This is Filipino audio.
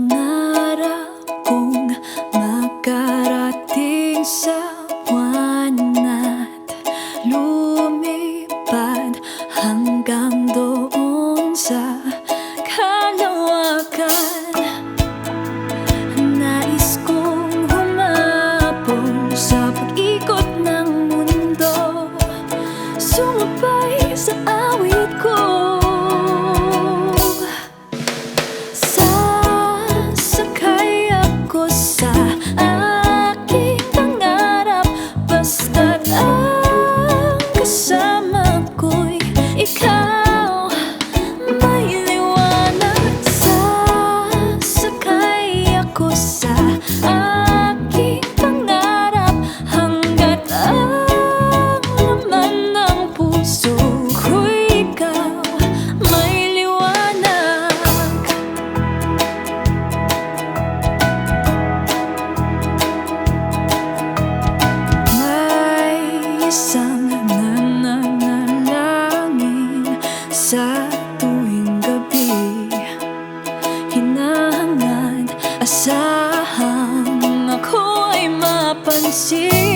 pangarap kong makarating sa buwan at lumipad hanggang doon sa kalawakan. Nais kong humabol sa pag-ikot ng mundo, sumabay sa awit ko. Sasakay ako sa aking pangarap, basta't ang kasama ko'y ikaw. May liwanag. Sasakay ako sa aking pangarap hanggat ang laman ng puso ko'y ikaw. May liwanag. May isang nananalangin sa tuwing gabi, hinahangad, asahang ako ay mapansin.